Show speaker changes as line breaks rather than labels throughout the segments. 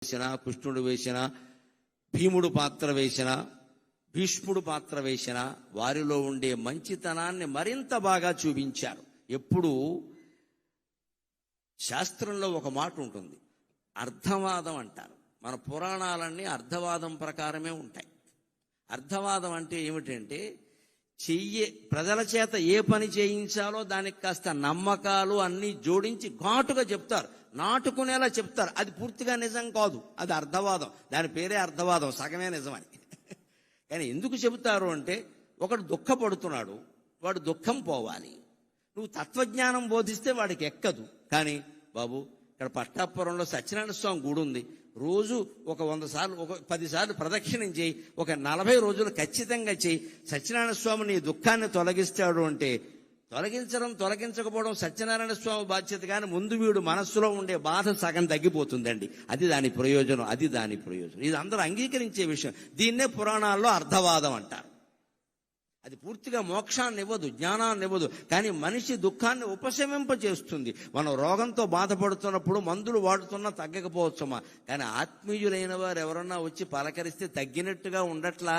వేసిన, కృష్ణుడు వేసిన, భీముడు పాత్ర వేసిన, భీష్ముడు పాత్ర వేసిన వారిలో ఉండే మంచితనాన్ని మరింత బాగా చూపించారు. ఎప్పుడు శాస్త్రంలో ఒక మాట ఉంటుంది, అర్థవాదం అంటారు. మన పురాణాలన్నీ అర్థవాదం ప్రకారమే ఉంటాయి. అర్థవాదం అంటే ఏమిటంటే ప్రజల చేత ఏ పని చేయించాలో దానికి కాస్త నమ్మకాలు అన్నీ జోడించి ఘాటుగా చెప్తారు, నాటుకునేలా చెప్తారు. అది పూర్తిగా నిజం కాదు, అది అర్థవాదం. దాని పేరే అర్థవాదం, సగమే నిజమని. కానీ ఎందుకు చెబుతారు అంటే, ఒకడు దుఃఖపడుతున్నాడు, వాడు దుఃఖం పోవాలి. నువ్వు తత్వజ్ఞానం బోధిస్తే వాడికి ఎక్కదు. కానీ బాబు, ఇక్కడ పట్టాపురంలో సత్యనారాయణ స్వామి గుడి ఉంది, రోజు ఒక 100 సార్లు, ఒక 10 సార్లు ప్రదక్షిణం చేయి, ఒక 40 రోజులు ఖచ్చితంగా చేయి, సత్యనారాయణ స్వామి నీ దుఃఖాన్ని తొలగిస్తాడు అంటే, తొలగించకపోవడం సత్యనారాయణ స్వామి బాధ్యత. కానీ ముందు వీడు మనస్సులో ఉండే బాధ సగం తగ్గిపోతుందండి. అది దాని ప్రయోజనం, అది దాని ప్రయోజనం. ఇది అందరూ అంగీకరించే విషయం. దీన్నే పురాణాల్లో అర్థవాదం అంటారు. అది పూర్తిగా మోక్షాన్ని ఇవ్వదు, జ్ఞానాన్ని ఇవ్వదు, కానీ మనిషి దుఃఖాన్ని ఉపశమింపజేస్తుంది. మనం రోగంతో బాధపడుతున్నప్పుడు మందులు వాడుతున్నా తగ్గకపోవచ్చమ్మా, కానీ ఆత్మీయులైన వారు ఎవరన్నా వచ్చి పలకరిస్తే తగ్గినట్టుగా ఉండట్లా.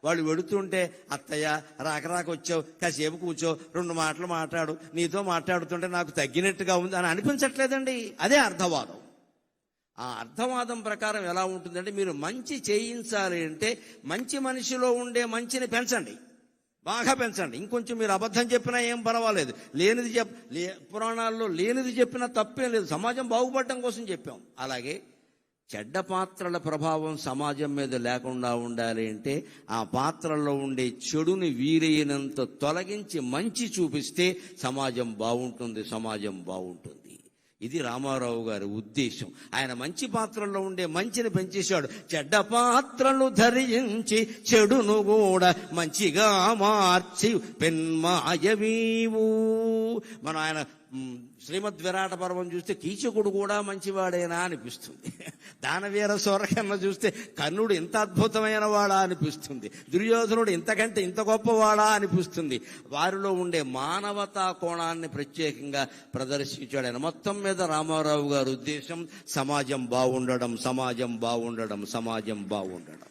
వాళ్ళు వెడుతుంటే, అత్తయ్య రాక వచ్చావు, కాసేపు కూర్చో, 2 మాటలు మాట్లాడు, నీతో మాట్లాడుతుంటే నాకు తగ్గినట్టుగా ఉంది అని అనిపించట్లేదండి. అదే అర్థవాదం. ఆ అర్థవాదం ప్రకారం ఎలా ఉంటుందంటే, మీరు మంచి చేయించాలి అంటే మంచి మనిషిలో ఉండే మంచిని పెంచండి, బాగా పెంచండి. ఇంకొంచెం మీరు అబద్ధం చెప్పినా ఏం పర్వాలేదు, లేనిది పురాణాల్లో లేనిది చెప్పినా తప్పేం లేదు, సమాజం బాగుపడటం కోసం చెప్పాం. అలాగే చెడ్డ పాత్రల ప్రభావం సమాజం మీద లేకుండా ఉండాలి అంటే, ఆ పాత్రల్లో ఉండే చెడుని వీలైనంత తొలగించి మంచి చూపిస్తే సమాజం బాగుంటుంది, సమాజం బాగుంటుంది. ఇది రామారావు గారి ఉద్దేశం. ఆయన మంచి పాత్రల్లో ఉండే మంచిని పెంచేశాడు. చెడ్డ పాత్రలు ధరించి చెడును కూడా మంచిగా మార్చి పెన్మాయవీవు. మనం ఆయన శ్రీమద్ విరాట పర్వం చూస్తే కీచకుడు కూడా మంచివాడేనా అనిపిస్తుంది. దానవీర సూరకర్ణ చూస్తే కర్ణుడు ఇంత అద్భుతమైన వాడా అనిపిస్తుంది. దుర్యోధనుడు ఇంతకంటే ఇంత గొప్పవాడా అనిపిస్తుంది. వారిలో ఉండే మానవతా కోణాన్ని ప్రత్యేకంగా ప్రదర్శించాడు ఆయన. మొత్తం మీద రామారావు గారి ఉద్దేశం సమాజం బాగుండడం, సమాజం బాగుండడం, సమాజం బాగుండడం.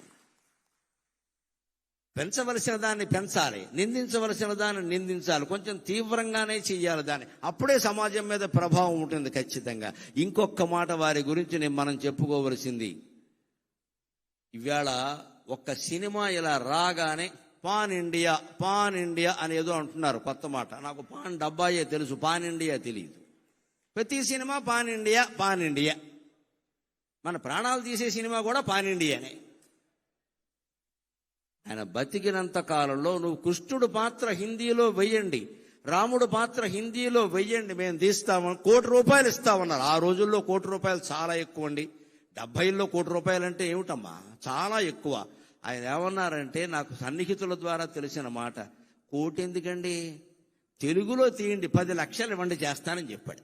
పెంచవలసిన దాన్ని పెంచాలి, నిందించవలసిన దాన్ని నిందించాలి, కొంచెం తీవ్రంగానే చెయ్యాలి దాన్ని. అప్పుడే సమాజం మీద ప్రభావం ఉంటుంది ఖచ్చితంగా. ఇంకొక మాట వారి గురించి మనం చెప్పుకోవలసింది, ఇవాళ ఒక్క సినిమా ఇలా రాగానే పాన్ ఇండియా అనేదో అంటున్నారు, కొత్త మాట. నాకు పాన్ డబ్బాయే తెలుసు, పాన్ ఇండియా తెలియదు. ప్రతి సినిమా పాన్ ఇండియా. మన ప్రాణాలు తీసే సినిమా కూడా పాన్ ఇండియానే. ఆయన బతికినంత కాలంలో నువ్వు కృష్ణుడు పాత్ర హిందీలో వెయ్యండి, రాముడు పాత్ర హిందీలో వెయ్యండి, మేము తీస్తామని ₹1 కోటి ఇస్తామన్నారు. ఆ రోజుల్లో ₹1 కోటి చాలా ఎక్కువ అండి. 70లో ₹1 కోటి అంటే ఏమిటమ్మా, చాలా ఎక్కువ. ఆయన ఏమన్నారంటే, నాకు సన్నిహితుల ద్వారా తెలిసిన మాట, 1 కోటి ఎందుకండి, తెలుగులో తీయండి, 10 లక్షలు ఇవ్వండి చేస్తానని చెప్పాడు.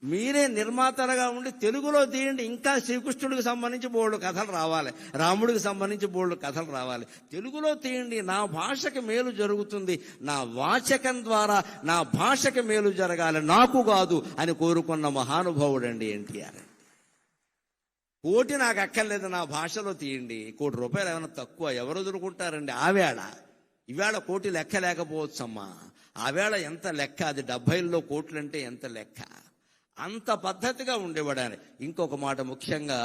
మీరే నిర్మాతలుగా ఉండి తెలుగులో తీయండి, ఇంకా శ్రీకృష్ణుడికి సంబంధించి బోల్డు కథలు రావాలి, రాముడికి సంబంధించి బోల్డు కథలు రావాలి. తెలుగులో తీయండి, నా భాషకి మేలు జరుగుతుంది, నా వాచకం ద్వారా నా భాషకి మేలు జరగాలి, నాకు కాదు అని కోరుకున్న మహానుభావుడండి ఎన్టీఆర్. 1 కోటి నాకు అక్కర్లేదు, నా భాషలో తీయండి. ₹1 కోటి ఏమైనా తక్కువ, ఎవరు వదులుకుంటారండి? ఈవేళ 1 కోటి లెక్క లేకపోవచ్చమ్మా. ఆవేళ ఎంత లెక్క, అది 70లో కోట్లంటే ఎంత లెక్క. అంత పద్ధతిగా ఉండేవాడు ఆయన. ఇంకొక మాట, ముఖ్యంగా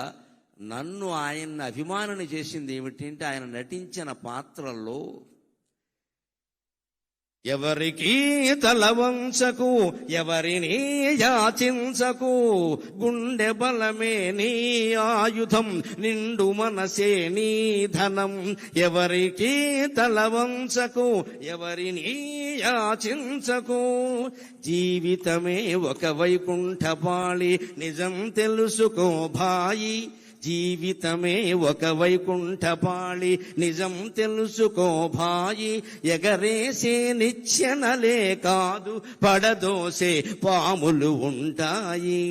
నన్ను ఆయన్ని అభిమానిని చేసింది ఏమిటంటే, ఆయన నటించిన పాత్రల్లో ఎవరికి తల వంచకు, ఎవరిని యాచించకు, గుండె బలమే నీ ఆయుధం, నిండు మనసే నీ ధనం. ఎవరికి తల వంచకు, ఎవరిని యాచించకు, జీవితమే ఒక వైకుంఠపాళి, నిజం తెలుసుకో భాయి, జీవితమే ఒక వైకుంఠపాళి, నిజం తెలుసుకో భాయి. ఎగరేసే నిచ్చెనలే కాదు, పడదోసే పాములు ఉంటాయి.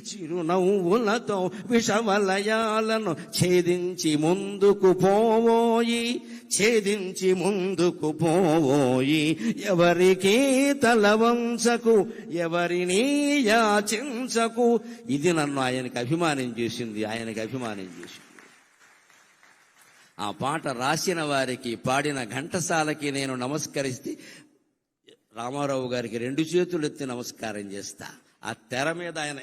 చిరునవ్వులతో విషవలయాలను ఛేదించి ముందుకు పోవోయి, ఛేదించి ముందుకు పోవోయి. ఎవరికీ తలవంచకు, ఎవరినీ యాచించకు. ఇది నన్ను ఆయనకి అభిమానం చేసింది, ఆయనకి అభిమానం చేసింది. ఆ పాట రాసిన వారికి, పాడిన ఘంటసాలకి నేను నమస్కరిస్తే రామారావు గారికి 2 చేతులు ఎత్తి నమస్కారం చేస్తా. ఆ తెర మీద ఆయన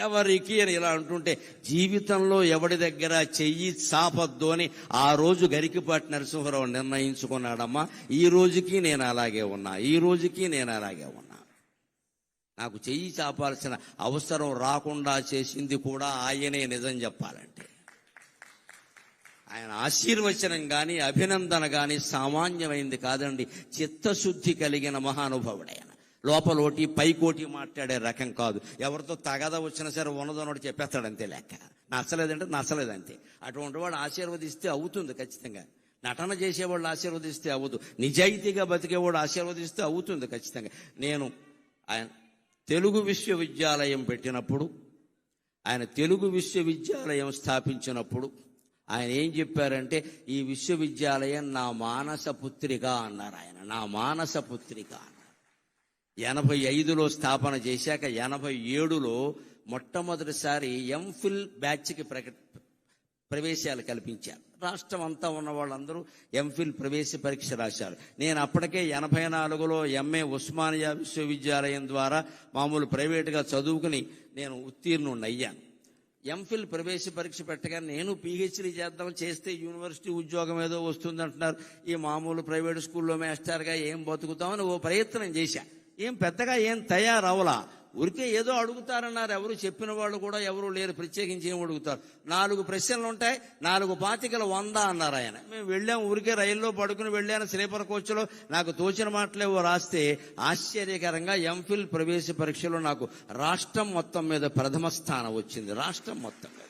ఎవరికి అని ఇలా అంటుంటే, జీవితంలో ఎవడి దగ్గర చెయ్యి చాపద్దు అని ఆ రోజు గరికపాటి నరసింహారావు నిర్ణయించుకున్నాడమ్మా. ఈ రోజుకి నేను అలాగే ఉన్నా, ఈ రోజుకి నేను అలాగే ఉన్నా. నాకు చెయ్యి చాపాల్సిన అవసరం రాకుండా చేసింది కూడా ఆయనే, నిజం చెప్పాలంటే. ఆయన ఆశీర్వచనం కానీ అభినందన కానీ సామాన్యమైంది కాదండి. చిత్తశుద్ధి కలిగిన మహానుభావుడు ఆయన. లోపలోటి పైకోటి మాట్లాడే రకం కాదు. ఎవరితో తగద వచ్చినా సరే ఉన్నదోనోటి చెప్పేస్తాడంతే లెక్క. నచ్చలేదంటే నచ్చలేదంతే. అటువంటి వాడు ఆశీర్వదిస్తే అవుతుంది ఖచ్చితంగా. నటన చేసేవాళ్ళు ఆశీర్వదిస్తే అవ్వదు. నిజాయితీగా బతికేవాడు ఆశీర్వదిస్తే అవుతుంది ఖచ్చితంగా. నేను ఆయన తెలుగు విశ్వవిద్యాలయం పెట్టినప్పుడు, ఆయన తెలుగు విశ్వవిద్యాలయం స్థాపించినప్పుడు ఆయన ఏం చెప్పారంటే, ఈ విశ్వవిద్యాలయం నా మానస పుత్రిక అన్నారు ఆయన. నా మానస పుత్రిక అన్నారు. 85లో స్థాపన చేశాక 87లో మొట్టమొదటిసారి ఎంఫిల్ బ్యాచ్కి ప్రవేశాలు కల్పించారు. రాష్ట్రం అంతా ఉన్న వాళ్ళందరూ ఎంఫిల్ ప్రవేశ పరీక్ష రాశారు. నేను అప్పటికే 84లో ఎంఏ ఉస్మానియా విశ్వవిద్యాలయం ద్వారా మామూలు ప్రైవేటుగా చదువుకుని నేను ఉత్తీర్ణున్నయ్యాను. ఎంఫిల్ ప్రవేశ పరీక్ష పెట్టగా నేను పిహెచ్డీ చేద్దాం, చేస్తే యూనివర్సిటీ ఉద్యోగం ఏదో వస్తుందంటున్నారు. ఈ మామూలు ప్రైవేట్ స్కూల్లో మాస్టర్గా ఏం బతుకుతామని ఓ ప్రయత్నం చేశా. ఏం పెద్దగా ఏం తయారవలా. ఊరికే ఏదో అడుగుతారన్నారు. ఎవరు చెప్పిన వాళ్ళు కూడా ఎవరు లేరు. ప్రత్యేకించి ఏం అడుగుతారు? 4 ప్రశ్నలు ఉంటాయి, 4 పాతికలు 100 అన్నారు ఆయన. మేము వెళ్ళాం, ఊరికే రైల్లో పడుకుని వెళ్ళాను స్లీపర్ కోచ్లో. నాకు తోచిన మాటలేవో రాస్తే ఆశ్చర్యకరంగా ఎంఫిల్ ప్రవేశ పరీక్షలో నాకు రాష్ట్రం మొత్తం మీద ప్రథమ స్థానం వచ్చింది. రాష్ట్రం మొత్తం మీద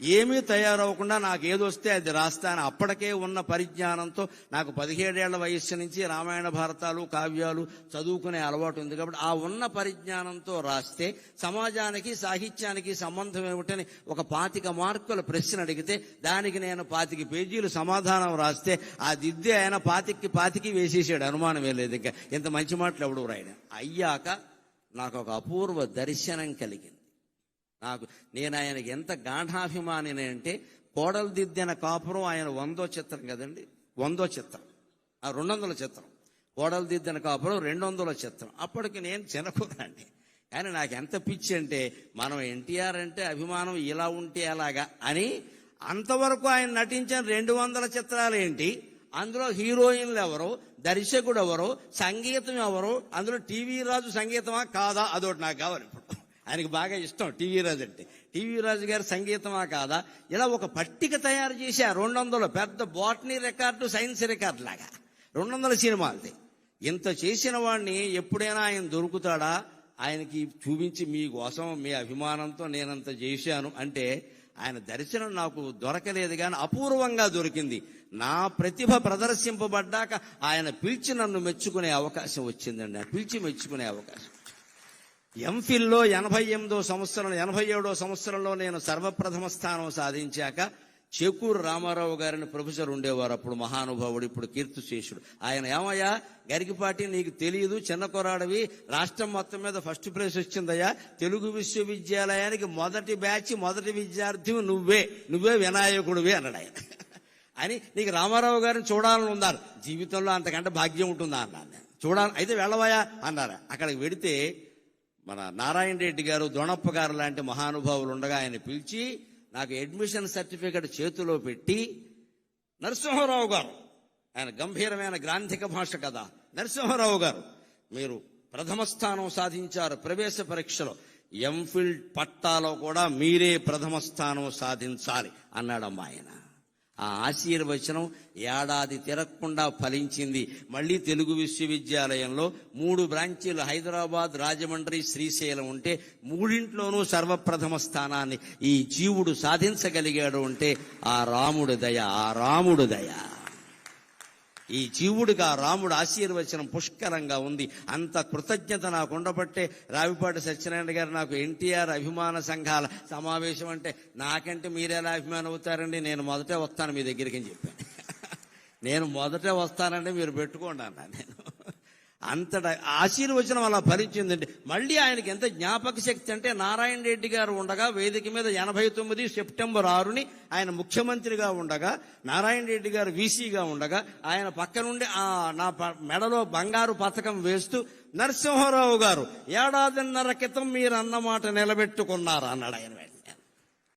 ఏమీ తయారవకుండా నాకు ఏదొస్తే అది రాస్తాను. అప్పటికే ఉన్న పరిజ్ఞానంతో నాకు 17 ఏళ్ల వయస్సు నుంచి రామాయణ భారతాలు కావ్యాలు చదువుకునే అలవాటు ఉంది కాబట్టి ఆ ఉన్న పరిజ్ఞానంతో రాస్తే సమాజానికి సాహిత్యానికి సంబంధం ఏమిటని ఒక 25 మార్కుల ప్రశ్న అడిగితే దానికి నేను 25 పేజీలు సమాధానం రాస్తే ఆ దిద్దే ఆయన 25 వేసేసాడు. అనుమానమే లేదు. ఇంకా ఇంత మంచి మాటలు ఎవడు రాయడు. అయ్యాక నాకు ఒక అపూర్వ దర్శనం కలిగింది. నేను ఆయనకి ఎంత గాఢాభిమాని అంటే, కోడలు దిద్దిన కాపురం ఆయన 100వ చిత్రం కదండి, 100వ చిత్రం, 200ల చిత్రం. కోడలు దిద్దిన కాపురం 200ల చిత్రం. అప్పటికి నేను చిన్నకూరండి. కానీ నాకు ఎంత పిచ్చి అంటే, మనం ఎన్టీఆర్ అంటే అభిమానం ఇలా ఉంటే అలాగా అని. అంతవరకు ఆయన నటించిన 200 చిత్రాలు ఏంటి, అందులో హీరోయిన్లు ఎవరు, దర్శకుడు ఎవరు, సంగీతం ఎవరు, అందులో టీవీ రాజు సంగీతమా కాదా, అదొకటి నాకు కావాలి. ఇప్పుడు ఆయనకి బాగా ఇష్టం టీవీ రాజు అంటే. టీవీ రాజు గారి సంగీతమా కాదా, ఇలా ఒక పట్టిక తయారు చేశారు. 200 పెద్ద బాటనీ రికార్డు, సైన్స్ రికార్డు లాగా 200 సినిమాలది. ఇంత చేసిన వాడిని ఎప్పుడైనా ఆయన దొరుకుతాడా? ఆయనకి చూపించి మీకోసం మీ అభిమానంతో నేనంత చేశాను అంటే ఆయన దర్శనం నాకు దొరకలేదు, కానీ అపూర్వంగా దొరికింది. నా ప్రతిభ ప్రదర్శింపబడ్డాక ఆయన పిలిచి నన్ను మెచ్చుకునే అవకాశం వచ్చిందండి. పిలిచి మెచ్చుకునే అవకాశం. ఎంఫిల్లో 87వ సంవత్సరంలో నేను సర్వప్రథమ స్థానం సాధించాక చేకూరు రామారావు గారిని ప్రొఫెసర్ ఉండేవారు అప్పుడు, మహానుభావుడు, ఇప్పుడు కీర్తిశేషుడు. ఆయన ఏమయ్యా గరికపాటి, నీకు తెలియదు, చిన్న కొరాడవి, రాష్ట్రం మొత్తం మీద ఫస్ట్ ప్రైజ్ వచ్చిందయ్యా, తెలుగు విశ్వవిద్యాలయానికి మొదటి బ్యాచ్ మొదటి విద్యార్థి నువ్వే వినాయకుడివి అన్నాడు ఆయన. అని నీకు రామారావు గారిని చూడాలని ఉన్నారు, జీవితంలో అంతకంటే భాగ్యం ఉంటుందా అన్నాను. చూడాలి, అయితే వెళ్ళవయా అన్నారు. అక్కడికి వెడితే మన నారాయణ రెడ్డి గారు, దొణప్ప గారు లాంటి మహానుభావులు ఉండగా ఆయన పిలిచి నాకు అడ్మిషన్ సర్టిఫికెట్ చేతిలో పెట్టి, నరసింహారావు గారు, ఆయన గంభీరమైన గ్రాంధిక భాష కదా, నరసింహారావు గారు మీరు ప్రథమ స్థానం సాధించారు ప్రవేశ పరీక్షలో, ఎంఫిల్ పట్టాలో కూడా మీరే ప్రథమ స్థానం సాధించాలి అన్నాడమ్మా ఆయన. ఆ ఆశీర్వచనం ఏడాది తిరగకుండా ఫలించింది. మళ్ళీ తెలుగు విశ్వవిద్యాలయంలో 3 బ్రాంచీలు హైదరాబాద్, రాజమండ్రి, శ్రీశైలం ఉంటే 3 సర్వప్రథమ స్థానాన్ని ఈ జీవుడు సాధించగలిగాడు అంటే ఆ రాముడు దయ, ఆ రాముడు దయ. ఈ జీవుడికి ఆ రాముడు ఆశీర్వచనం పుష్కలంగా ఉంది. అంత కృతజ్ఞత నాకు ఉండబట్టే రావిపాటి సత్యనారాయణ గారు నాకు ఎన్టీఆర్ అభిమాన సంఘాల సమావేశం అంటే నాకంటే మీరెలా అభిమానం అవుతారండి, నేను మొదటే వస్తాను మీ దగ్గరికి అని చెప్పాను. నేను మొదటే వస్తానంటే మీరు పెట్టుకోండి అన్నా. నేను అంతటా ఆశీర్వచనం అలా ఫలించిందండి. మళ్ళీ ఆయనకి ఎంత జ్ఞాపక శక్తి అంటే, నారాయణ రెడ్డి గారు ఉండగా వేదిక మీద 89 సెప్టెంబర్ 6ని ఆయన ముఖ్యమంత్రిగా ఉండగా, నారాయణ రెడ్డి గారు వీసీగా ఉండగా, ఆయన పక్క నుండి నా మెడలో బంగారు పథకం వేస్తూ, నరసింహారావు గారు 1.5 ఏళ్ల క్రితం మీరు అన్నమాట నిలబెట్టుకున్నారు అన్నాడు ఆయన.